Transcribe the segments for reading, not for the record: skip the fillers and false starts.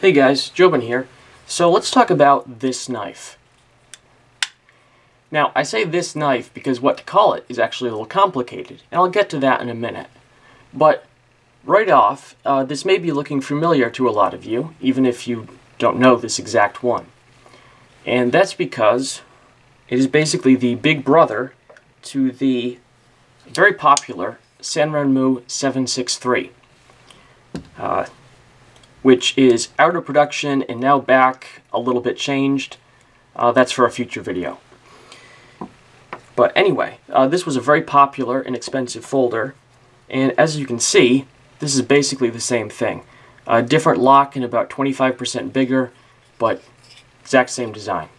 Hey guys, Jobin here. So let's talk about this knife. Now, I say this knife because what to call it is actually a little complicated, and I'll get to that in a minute. But right off, this may be looking familiar to a lot of you, even if you don't know this exact one. And that's because it is basically the big brother to the very popular Sanrenmu 763. Which is out of production and now back, a little bit changed. That's for a future video. But anyway, this was a very popular and expensive folder, and as you can see, this is basically the same thing. Different lock and about 25% bigger, but exact same design.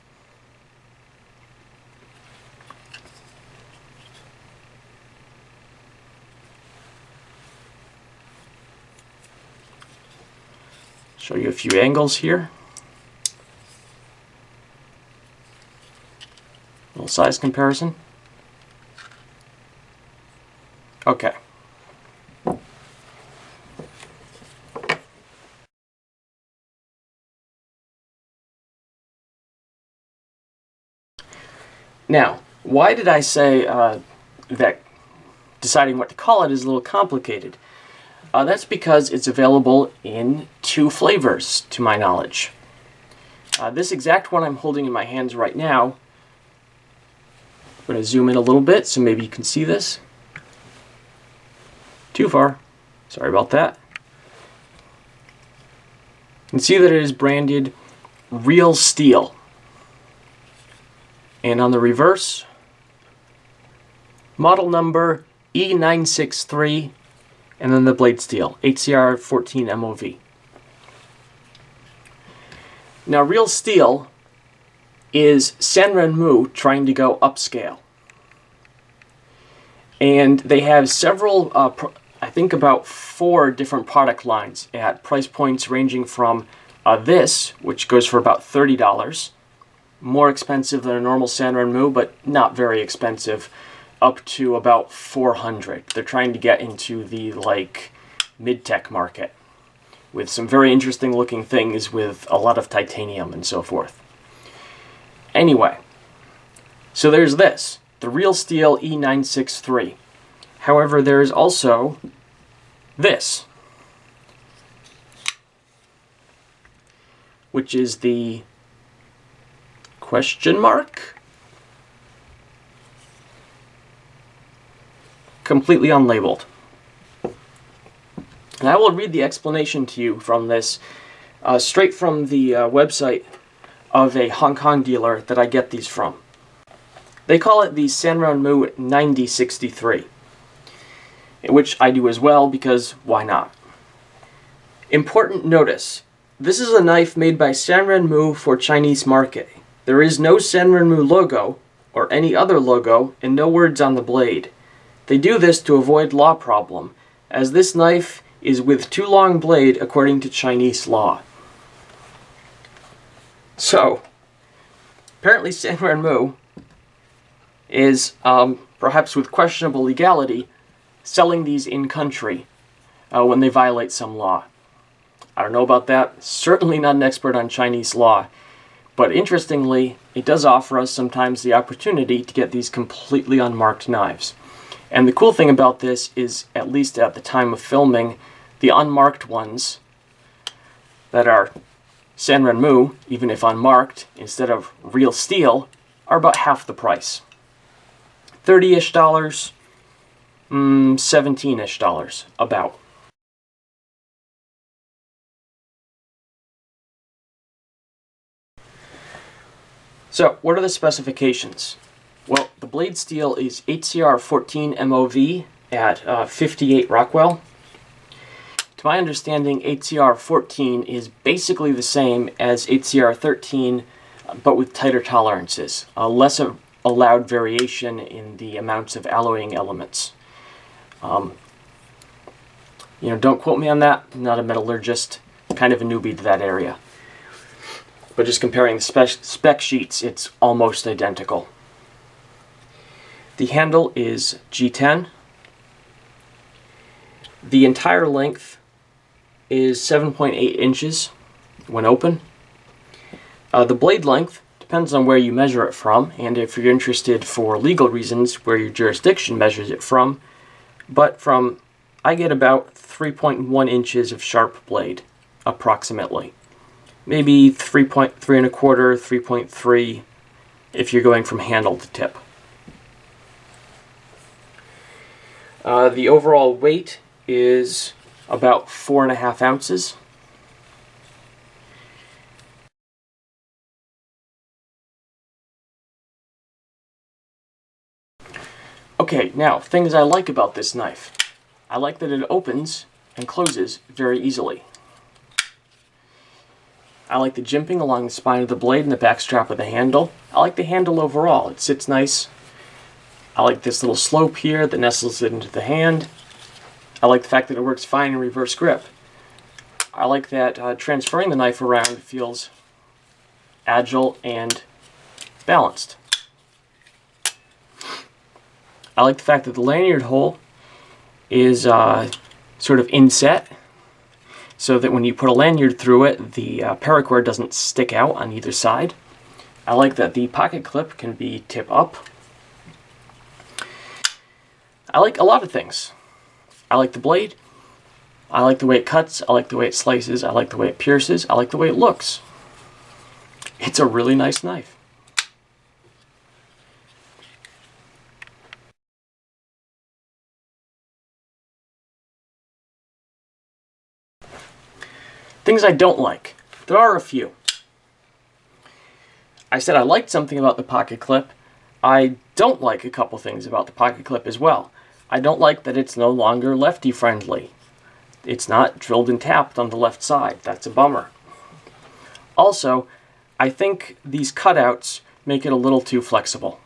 Show you a few angles here. Little size comparison. Okay. Now, why did I say that deciding what to call it is a little complicated? That's because it's available in two flavors, to my knowledge. This exact one I'm holding in my hands right now, I'm going to zoom in a little bit so maybe you can see this. Too far. Sorry about that. You can see that it is branded Real Steel. And on the reverse, model number E963, and then the blade steel, HCR 14 MOV. Now, Real Steel is Sanrenmu trying to go upscale. And they have several, I think about 4 different product lines at price points ranging from this, which goes for about $30, more expensive than a normal Sanrenmu, but not very expensive, up to about $400. They're trying to get into the mid-tech market with some very interesting looking things with a lot of titanium and so forth. Anyway, so there's this, the Real Steel E963. However, there is also this, which is the question mark? Completely unlabeled. And I will read the explanation to you from this straight from the website of a Hong Kong dealer that I get these from. They call it the Sanrenmu 9063, which I do as well because why not? Important notice, this is a knife made by Sanrenmu for Chinese market. There is no Sanrenmu logo or any other logo and no words on the blade. They do this to avoid law problem, as this knife is with too long blade according to Chinese law. So, apparently Sanrenmu is, perhaps with questionable legality, selling these in country when they violate some law. I don't know about that. Certainly not an expert on Chinese law. But interestingly, it does offer us sometimes the opportunity to get these completely unmarked knives. And the cool thing about this is, at least at the time of filming, the unmarked ones that are Sanrenmu, even if unmarked, instead of Real Steel, are about half the price. $30-ish, $17-ish, about. So, what are the specifications? Well, the blade steel is HCR 14 MOV at 58 Rockwell. To my understanding, HCR 14 is basically the same as HCR 13, but with tighter tolerances. Less allowed variation in the amounts of alloying elements. Don't quote me on that. I'm not a metallurgist, kind of a newbie to that area. But just comparing the spec sheets, it's almost identical. The handle is G10. The entire length is 7.8 inches, when open. The blade length depends on where you measure it from, and if you're interested for legal reasons, where your jurisdiction measures it from. But I get about 3.1 inches of sharp blade, approximately. Maybe 3.3 1/4, 3.3 if you're going from handle to tip. The overall weight is about 4.5 ounces. Okay, now, things I like about this knife. I like that it opens and closes very easily. I like the jimping along the spine of the blade and the back strap of the handle. I like the handle overall. It sits nice. I like this little slope here that nestles it into the hand. I like the fact that it works fine in reverse grip. I like that transferring the knife around feels agile and balanced. I like the fact that the lanyard hole is sort of inset, so that when you put a lanyard through it, the paracord doesn't stick out on either side. I like that the pocket clip can be tip up. I like a lot of things. I like the blade. I like the way it cuts. I like the way it slices. I like the way it pierces. I like the way it looks. It's a really nice knife. Things I don't like. There are a few. I said I liked something about the pocket clip. I don't like a couple things about the pocket clip as well. I don't like that it's no longer lefty friendly. It's not drilled and tapped on the left side. That's a bummer. Also, I think these cutouts make it a little too flexible.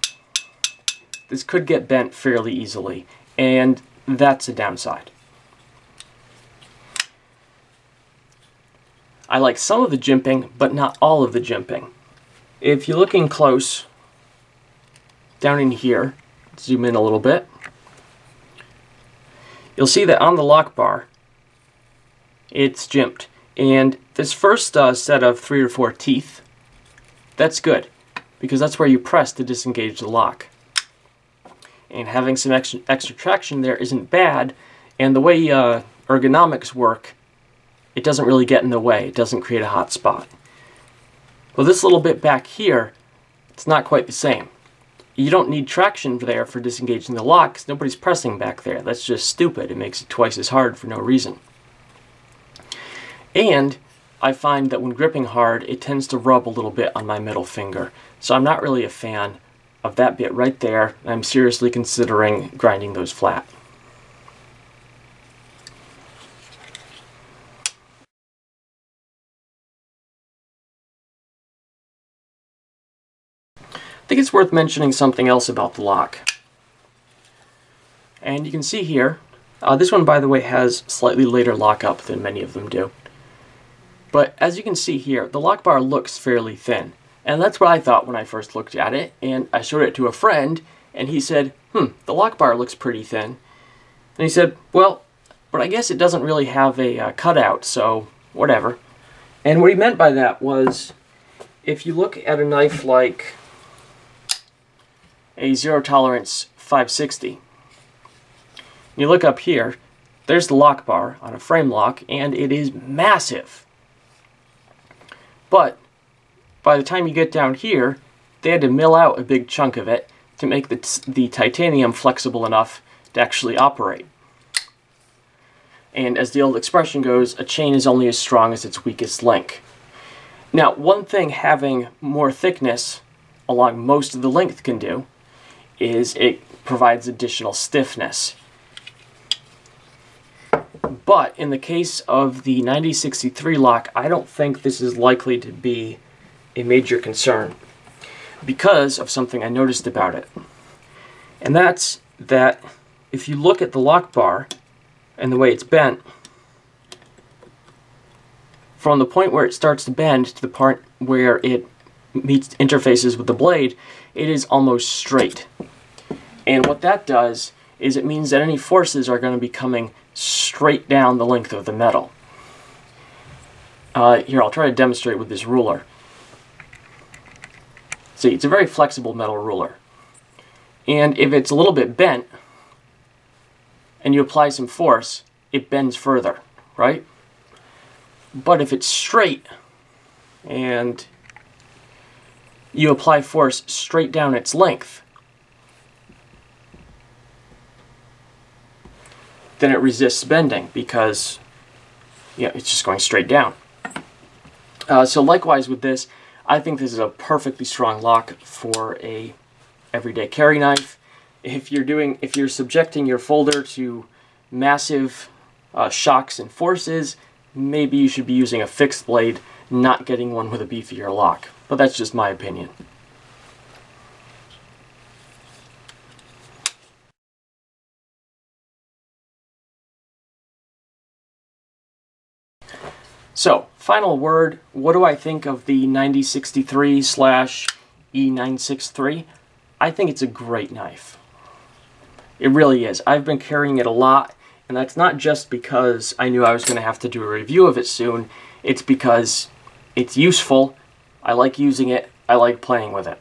This could get bent fairly easily, and that's a downside. I like some of the jimping, but not all of the jimping. If you're looking close, down in here, zoom in a little bit, you'll see that on the lock bar, it's jimped. And this first set of 3 or 4 teeth, that's good, because that's where you press to disengage the lock. And having some extra traction there isn't bad, and the way ergonomics work, it doesn't really get in the way. It doesn't create a hot spot. Well, this little bit back here, it's not quite the same. You don't need traction there for disengaging the lock, because nobody's pressing back there. That's just stupid. It makes it twice as hard for no reason. And I find that when gripping hard, it tends to rub a little bit on my middle finger. So I'm not really a fan of that bit right there. I'm seriously considering grinding those flat. I think it's worth mentioning something else about the lock. And you can see here, this one, by the way, has slightly later lockup than many of them do. But as you can see here, the lock bar looks fairly thin. And that's what I thought when I first looked at it. And I showed it to a friend, and he said, the lock bar looks pretty thin. And he said, well, but I guess it doesn't really have a cutout, so whatever. And what he meant by that was, if you look at a knife like a zero tolerance 560, you look up here, there's the lock bar on a frame lock, and it is massive. But by the time you get down here, they had to mill out a big chunk of it to make the titanium flexible enough to actually operate. And as the old expression goes, a chain is only as strong as its weakest link. Now, one thing having more thickness along most of the length can do is it provides additional stiffness. But in the case of the 9063 lock, I don't think this is likely to be a major concern because of something I noticed about it. And that's that if you look at the lock bar and the way it's bent, from the point where it starts to bend to the part where it interfaces with the blade, it is almost straight. And what that does is it means that any forces are going to be coming straight down the length of the metal. Here, I'll try to demonstrate with this ruler. See, it's a very flexible metal ruler. And if it's a little bit bent, and you apply some force, it bends further, right? But if it's straight, and you apply force straight down its length, then it resists bending because it's just going straight down. So likewise with this, I think this is a perfectly strong lock for a everyday carry knife. If you're subjecting your folder to massive shocks and forces, maybe you should be using a fixed blade, not getting one with a beefier lock. But that's just my opinion. So, final word, what do I think of the 9063/E963? I think it's a great knife. It really is. I've been carrying it a lot, and that's not just because I knew I was going to have to do a review of it soon. It's because it's useful, I like using it, I like playing with it.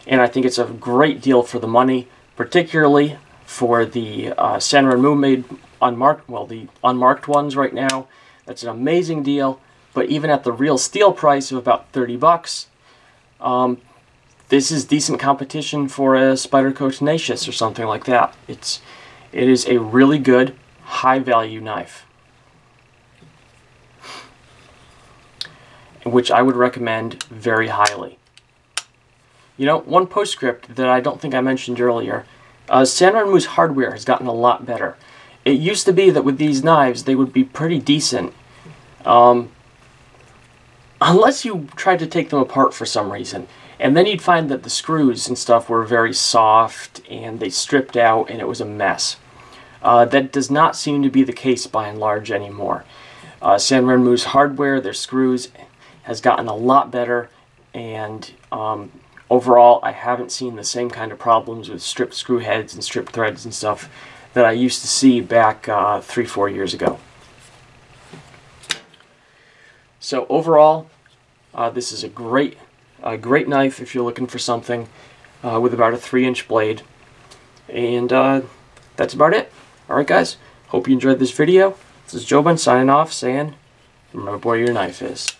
And I think it's a great deal for the money, particularly for the Sanrenmu made unmarked, well, the unmarked ones right now. That's an amazing deal, but even at the Real Steel price of about 30 bucks, this is decent competition for a Spyderco Tenacious or something like that. It is a really good, high-value knife, which I would recommend very highly. You know, one postscript that I don't think I mentioned earlier, Sanrenmu's hardware has gotten a lot better. It used to be that with these knives, they would be pretty decent, unless you tried to take them apart for some reason. And then you'd find that the screws and stuff were very soft, and they stripped out, and it was a mess. That does not seem to be the case by and large anymore. Sanrenmu's hardware, their screws, has gotten a lot better, and overall, I haven't seen the same kind of problems with stripped screw heads and stripped threads and stuff that I used to see back 3-4 years ago. So overall, this is a great knife if you're looking for something with about a 3-inch blade. And that's about it. Alright guys, hope you enjoyed this video. This is Joban signing off saying, remember where your knife is.